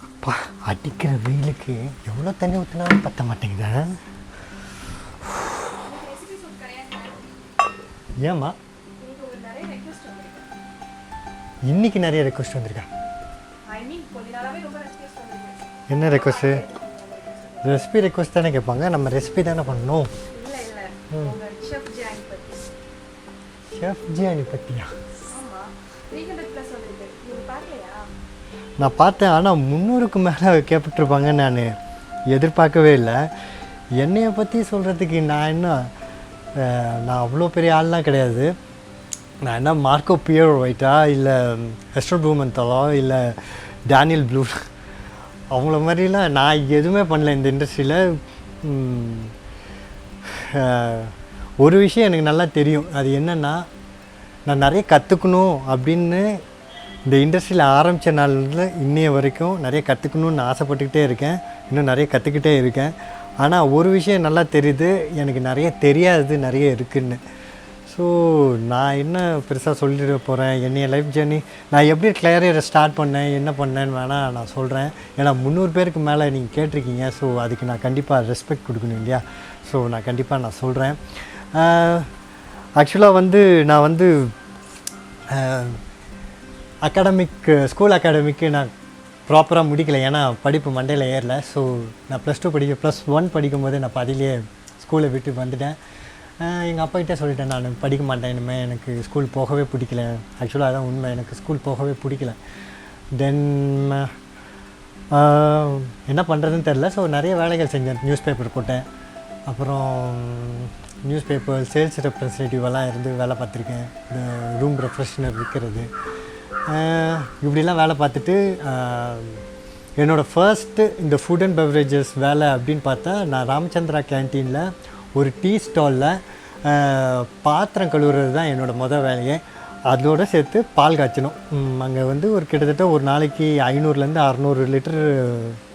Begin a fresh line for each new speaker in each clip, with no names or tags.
அப்பா அடிக்கிற வெயிலுக்கு எவ்வளோ தண்ணி ஊற்றினாலும் பற்ற மாட்டேங்குதா? ஏம்மா இன்னைக்கு நிறைய ரெக்வஸ்ட் வந்திருக்கா? என்ன ரெக்வஸ்ட்டு? ரெசிபி ரெக்வஸ்ட் தானே கேட்பாங்க, நம்ம ரெசிபி தானே பண்ணணும். ஷெஃப் ஜியானி பற்றியா? நான் பார்த்தேன், ஆனால் 300க்கு மேலே கேட்டுருப்பாங்கன்னு நான் எதிர்பார்க்கவே இல்லை. என்னையை பற்றி சொல்கிறதுக்கு நான் அவ்வளோ பெரிய ஆள்லாம் கிடையாது. நான் என்ன மார்க்கோ பியர் ஒயிட்டா, இல்லை எஸ்டர் ப்ளூமென்தாலோ, இல்லை டேனியல் ப்ளூ, அவங்கள மாதிரிலாம் நான் எதுவுமே பண்ணல இந்த இண்டஸ்ட்ரியில். ஒரு விஷயம் எனக்கு நல்லா தெரியும், அது என்னென்னா நான் நிறைய கற்றுக்கணும் அப்படின்னு இந்த இண்டஸ்ட்ரியில் ஆரம்பித்த நாளில் இன்னைய வரைக்கும் நிறைய கற்றுக்கணுன்னு ஆசைப்பட்டுக்கிட்டே இருக்கேன், இன்னும் நிறைய கற்றுக்கிட்டே இருக்கேன். ஆனால் ஒரு விஷயம் நல்லா தெரியுது, எனக்கு நிறைய தெரியாது நிறைய இருக்குதுன்னு. ஸோ நான் என்ன பெருசாக சொல்லிட்டு போகிறேன், என்னைய லைஃப் ஜேர்னி நான் எப்படி கிளியராக ஸ்டார்ட் பண்ணேன், என்ன பண்ணேன்னு வேணால் நான் சொல்கிறேன். ஏன்னா 300 பேருக்கு மேலே நீங்கள் கேட்டிருக்கீங்க. ஸோ அதுக்கு நான் கண்டிப்பாக ரெஸ்பெக்ட் கொடுக்கணும் இல்லையா? ஸோ நான் கண்டிப்பாக நான் சொல்கிறேன். ஆக்சுவலாக நான் ஸ்கூல் அகாடமிக்கு நான் ப்ராப்பராக முடிக்கலை, ஏன்னா படிப்பு மண்டையில் ஏறல. ஸோ நான் +1 படிக்கும்போது நான் பாதியிலேயே ஸ்கூலை விட்டு வந்துட்டேன். எங்கள் அப்பாக்கிட்டே சொல்லிட்டேன், நான் படிக்க மாட்டேன் இனிமேல், எனக்கு ஸ்கூல் போகவே பிடிக்கல. ஆக்சுவலாக அதான் உண்மை, எனக்கு ஸ்கூல் போகவே பிடிக்கல. தென் என்ன பண்ணுறதுன்னு தெரில. ஸோ நிறைய வேலைகள் செஞ்சேன், நியூஸ் பேப்பர் போட்டேன், அப்புறம் நியூஸ் பேப்பர் சேல்ஸ் ரெப்ரஸன்டேட்டிவெல்லாம் இருந்து வேலை பார்த்துருக்கேன். ரூம் ரெஃப்ரெஷ்னர் விற்கிறது, இப்படிலாம் வேலை பார்த்துட்டு என்னோடய ஃபர்ஸ்ட்டு இந்த ஃபுட் அண்ட் பெவரேஜஸ் வேலை அப்படின்னு பார்த்தா, நான் ராமச்சந்திரா கேன்டீனில் ஒரு டீ ஸ்டாலில் பாத்திரம் கழுவுறது தான் என்னோடய மொதல் வேலையே. அதோடு சேர்த்து பால் காய்ச்சணும். அங்கே ஒரு கிட்டத்தட்ட ஒரு நாளைக்கு 500லேருந்து 600 லிட்டர்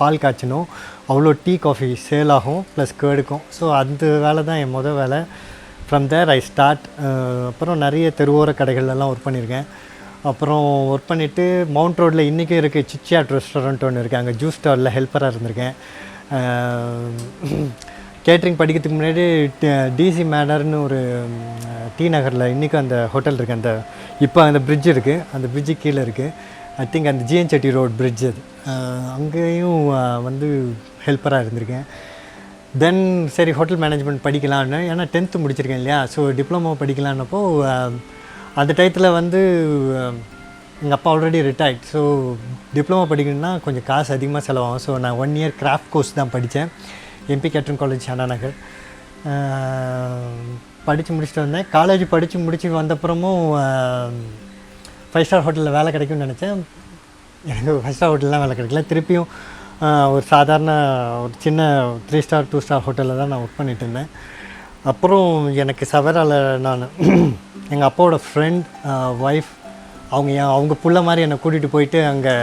பால் காய்ச்சணும். அவ்வளோ டீ காஃபி சேல் ஆகும், ப்ளஸ் கேடுக்கும். ஸோ அந்த வேலை தான் என் மொதல் வேலை. From there I start. அப்புறம் நிறைய தெருவோர கடைகள்லாம் ஒர்க் பண்ணியிருக்கேன். அப்புறம் ஒர்க் பண்ணிவிட்டு மவுண்ட் ரோட்டில் இன்றைக்கும் இருக்குது சிட் சாட் ரெஸ்டாரண்ட் ஒன்று இருக்குது, அங்கே ஜூஸ் ஸ்டாலில் ஹெல்ப்பராக இருந்திருக்கேன். கேட்ரிங் படிக்கிறதுக்கு முன்னாடி டிசி மேனர்னு ஒரு டி நகரில் இன்றைக்கும் அந்த ஹோட்டல் இருக்குது, இப்போ அந்த பிரிட்ஜ் இருக்குது, அந்த பிரிட்ஜு கீழே இருக்குது. ஐ திங்க் அந்த ஜிஎன் செட்டி ரோட் பிரிட்ஜ் அது, அங்கேயும் ஹெல்ப்பராக இருந்திருக்கேன். தென் சரி ஹோட்டல் மேனேஜ்மெண்ட் படிக்கலான்னு, ஏன்னா 10th முடிச்சிருக்கேன் இல்லையா? ஸோ டிப்ளமோ படிக்கலான்னப்போ அந்த டயத்தில் எங்கள் அப்பா ஆல்ரெடி ரிட்டையர்ட். ஸோ டிப்ளமோ படிக்கணுன்னா கொஞ்சம் காசு அதிகமாக செலவாகும். ஸோ நான் 1 இயர் கிராஃப்ட் கோர்ஸ் தான் படித்தேன், MP catering college Anna Nagar. படித்து முடிச்சுட்டு வந்தேன். காலேஜ் முடிச்சு வந்தப்புறமும் 5 ஸ்டார் ஹோட்டலில் வேலை கிடைக்கும்னு நினச்சேன். எனக்கு 5 ஸ்டார் ஹோட்டல்லாம் வேலை கிடைக்கல. திருப்பியும் ஒரு சாதாரண ஒரு சின்ன 3 ஸ்டார் 2 ஸ்டார் ஹோட்டலில் தான் நான் ஒர்க் பண்ணிகிட்டு இருந்தேன். அப்புறம் எனக்கு சவரால் எங்கள் அப்பாவோட ஃப்ரெண்ட் ஒய்ஃப் அவங்க புள்ள மாதிரி என்னை கூட்டிகிட்டு போயிட்டு அங்கே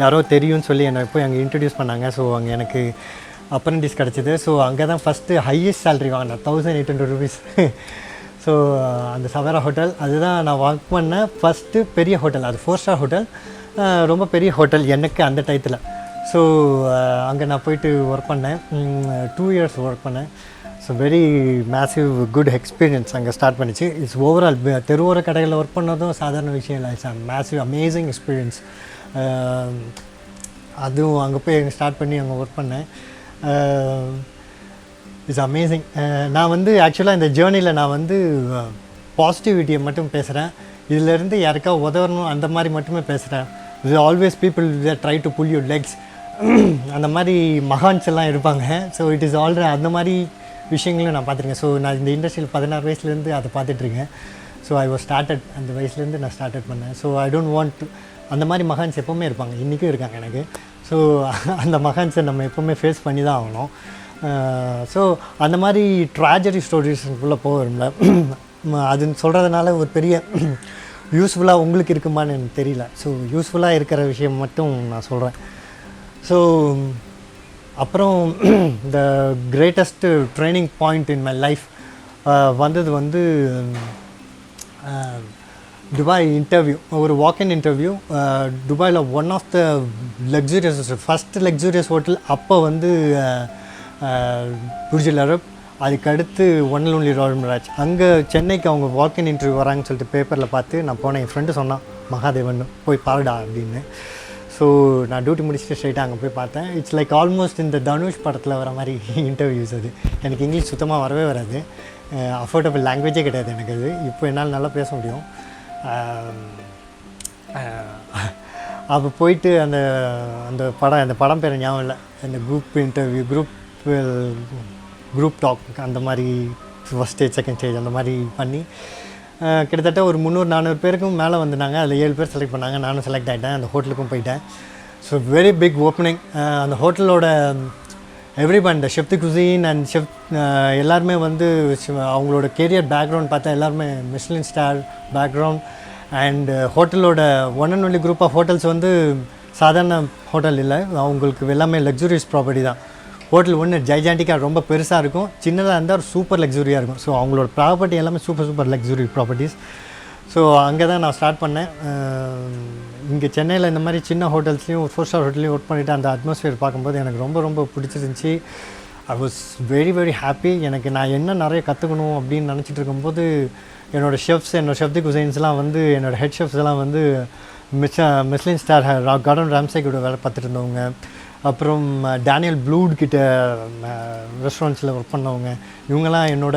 யாரோ தெரியும்னு சொல்லி என்னை போய் அங்கே இன்ட்ரடியூஸ் பண்ணாங்க. ஸோ அங்கே எனக்கு அப்ரெண்டிஸ் கிடச்சிது. ஸோ அங்கே தான் ஃபஸ்ட்டு ஹையஸ்ட் சேலரி வாங்கினேன், 1800 rupees. ஸோ அந்த சவரா ஹோட்டல் அதுதான் நான் ஒர்க் பண்ணேன் ஃபஸ்ட்டு பெரிய ஹோட்டல். அது 4 ஸ்டார் ஹோட்டல், ரொம்ப பெரிய ஹோட்டல் எனக்கு அந்த டயத்தில். ஸோ அங்கே நான் போயிட்டு ஒர்க் பண்ணேன், 2 இயர்ஸ் ஒர்க் பண்ணேன். So very massive good experience அங்கே ஸ்டார்ட் பண்ணிச்சு. இட்ஸ் ஓவரால் தெருவோர கடைகளில் ஒர்க் பண்ணதும் சாதாரண விஷயம் இல்லை, இட்ஸ் மேசிவ் அமேசிங் எக்ஸ்பீரியன்ஸ். அதுவும் அங்கே போய் ஸ்டார்ட் பண்ணி அங்கே ஒர்க் பண்ணேன். It's amazing. நான் ஆக்சுவலாக இந்த ஜேர்னியில் நான் பாசிட்டிவிட்டியை மட்டும் பேசுகிறேன். இதிலேருந்து யாருக்கா உதவணும் அந்த மாதிரி மட்டுமே பேசுகிறேன். இது always people try to pull your legs, அந்த மாதிரி மகான்ஸ் எல்லாம் இருப்பாங்க. ஸோ இட் இஸ் ஆல்ரெடி அந்த மாதிரி விஷயங்களும் நான் பார்த்துருக்கேன். ஸோ நான் இந்த இண்டஸ்ட்ரியில் 16 வயசுலேருந்து அதை பார்த்துட்ருக்கேன். ஸோ ஐ வாஸ் ஸ்டார்டட், அந்த வயசுலேருந்து நான் ஸ்டார்டட் பண்ணேன். So I don't want to, அந்த மாதிரி மகான்ஸ் எப்போவுமே இருப்பாங்க, இன்றைக்கும் இருக்காங்க எனக்கு. ஸோ அந்த மகான்ஸை நம்ம எப்போவுமே ஃபேஸ் பண்ணி தான் ஆகணும். ஸோ அந்த மாதிரி ட்ராஜடி ஸ்டோரிஸ்க்குள்ளே போகிறோம்ல, அதுன்னு சொல்கிறதுனால ஒரு பெரிய யூஸ்ஃபுல்லாக உங்களுக்கு இருக்குமான்னு எனக்கு தெரியல. ஸோ யூஸ்ஃபுல்லாக இருக்கிற விஷயம் மட்டும் நான் சொல்கிறேன். ஸோ அப்புறம் the greatest training point in my life வந்தது துபாய் இன்டர்வியூ, ஒரு வாக்-இன் இன்டர்வியூ. துபாயில் one of the luxurious, first luxurious hotel அப்போ வந்து புர்ஜுல் அரப். அதுக்கடுத்து One and Only Royal Mirage. அங்கே சென்னைக்கு அவங்க வாக்-இன் இன்டர்வியூ வராங்கன்னு சொல்லிட்டு பேப்பரில் பார்த்து நான் போனேன். என் ஃப்ரெண்டு சொன்னான் மகாதேவன் போய் பாருடா அப்படின்னு. ஸோ நான் டியூட்டி முடிச்சுட்டு ஸ்ட்ரைட்டாக அங்கே போய் பார்த்தேன். இட்ஸ் லைக் ஆல்மோஸ்ட் இந்த தனுஷ் படத்தில் வர மாதிரி இன்டர்வியூஸ். அது எனக்கு இங்கிலீஷ் சுத்தமாக வரவே வராது, அஃபோர்டபுள் லாங்குவேஜே கிடையாது எனக்கு. அது இப்போ என்னால் நல்லா பேச முடியும். அப்போ போயிட்டு அந்த அந்த படம் பேர் ஞாபகம் இல்லை, அந்த குரூப் இன்டர்வியூ, குரூப் டாக் அந்த மாதிரி ஃபஸ்ட் ஸ்டேஜ் செகண்ட் ஸ்டேஜ் அந்த மாதிரி பண்ணி கிட்டத்தட்ட ஒரு 300-400 பேருக்கும் மேலே வந்தாங்க. அதில் 7 பேர் செலக்ட் பண்ணாங்க. நானும் செலக்ட் ஆகிட்டேன். அந்த ஹோட்டலுக்கும் போயிட்டேன். So very big opening. அந்த ஹோட்டலோட எவ்ரிபன், இந்த chef de cuisine and chef எல்லாருமே வந்து அவங்களோட கேரியர் பேக்ரவுண்ட் பார்த்தா எல்லாருமே மிஷ்லின் ஸ்டார் பேக்ரவுண்ட். அண்ட் ஹோட்டலோட one and only group of hotels வந்து சாதாரண ஹோட்டல் இல்லை, அவங்களுக்கு எல்லாமே லக்ஸுரியஸ் ப்ராப்பர்ட்டி தான். ஹோட்டல் ஒன்று ஜைஜாண்டிக்காக ரொம்ப பெருசாக இருக்கும், சின்னதாக இருந்தால் ஒரு சூப்பர் லக்ஸுரியாக இருக்கும். ஸோ அவங்களோட ப்ராப்பர்ட்டி எல்லாமே சூப்பர் லக்ஸுரி ப்ராப்பர்ட்டிஸ். ஸோ அங்கே தான் நான் ஸ்டார்ட் பண்ணேன். இங்கே சென்னையில் இந்த மாதிரி சின்ன ஹோட்டல்ஸ்லேயும் ஒரு 4 ஸ்டார் ஹோட்டல்லையும் ஒர்க் பண்ணிவிட்டு அந்த அட்மாஸ்ஃபியர் பார்க்கும்போது எனக்கு ரொம்ப பிடிச்சிருந்துச்சி. I was very happy. எனக்கு நான் என்ன நிறைய கற்றுக்கணும் அப்படின்னு நினச்சிட்டு இருக்கும்போது என்னோடய ஷெஃப்ஸ், என்னோடய ஷெஃப் தி குசைன்ஸ்லாம் வந்து என்னோடய ஹெட் ஷெஃப்ஸ் எல்லாம் வந்து மிஷ்லின் ஸ்டார் கார்டன் ராம்சே கூட வேலை பார்த்துட்டு இருந்தவங்க, அப்புறம் டேனியல் ப்ளூட் கிட்ட ரெஸ்டாரண்ட்ஸில் ஒர்க் பண்ணவங்க, இவங்கெல்லாம் என்னோட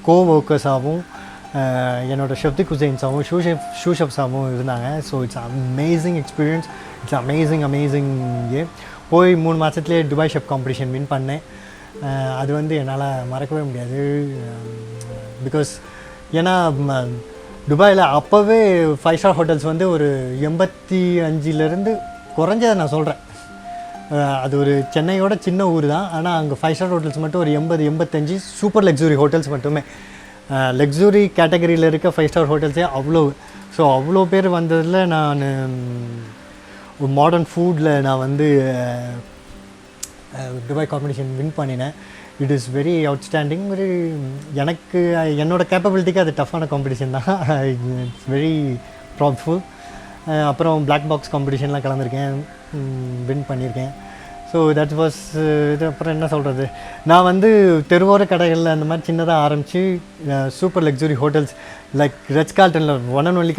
கோ ஒர்க்கர்ஸாகவும் என்னோடய ஷெஃப் தி குசைன்ஸாகவும் ஷூ ஷெஃப்ஸாகவும் இருந்தாங்க. So it's amazing experience, it's amazing. போய் 3 மாதத்துலேயே துபாய் ஷெஃப் காம்படிஷன் வின் பண்ணேன். அது வந்து என்னால் மறக்கவே முடியாது. பிகாஸ் ஏன்னா துபாயில் அப்போவே 5 ஸ்டார் ஹோட்டல்ஸ் வந்து ஒரு 85லேருந்து குறைஞ்சதை நான் சொல்கிறேன். அது ஒரு சென்னையோட சின்ன ஊர் தான், ஆனால் அங்கே 5 ஸ்டார் ஹோட்டல்ஸ் மட்டும் ஒரு 80-85 சூப்பர் லக்ஸுரி ஹோட்டல்ஸ் மட்டுமே. லக்ஸுரி கேட்டகரியில் இருக்க 5 ஸ்டார் ஹோட்டல்ஸே அவ்வளோ. ஸோ அவ்வளோ பேர் வந்ததில் நான் மாடர்ன் ஃபுட்டில் நான் வந்து துபாய் காம்படிஷன் வின் பண்ணினேன். It is very outstanding. எனக்கு என்னோடய கேப்பபிலிட்டிக்கு அது டஃப்பான காம்படிஷன் தான். It's very proudful. அப்புறம் பிளாக் பாக்ஸ் காம்படிஷன்லாம் கலந்துருக்கேன், வின் பண்ணியிருக்கேன். ஸோ தட் வாஸ் இது. அப்புறம் என்ன சொல்கிறது, நான் வந்து தெருவோர கடைகளில் அந்த மாதிரி சின்னதாக ஆரம்பித்து super luxury hotels like Ritz கார்ல்டனில் ஒன் அண்ட் ஒன்லி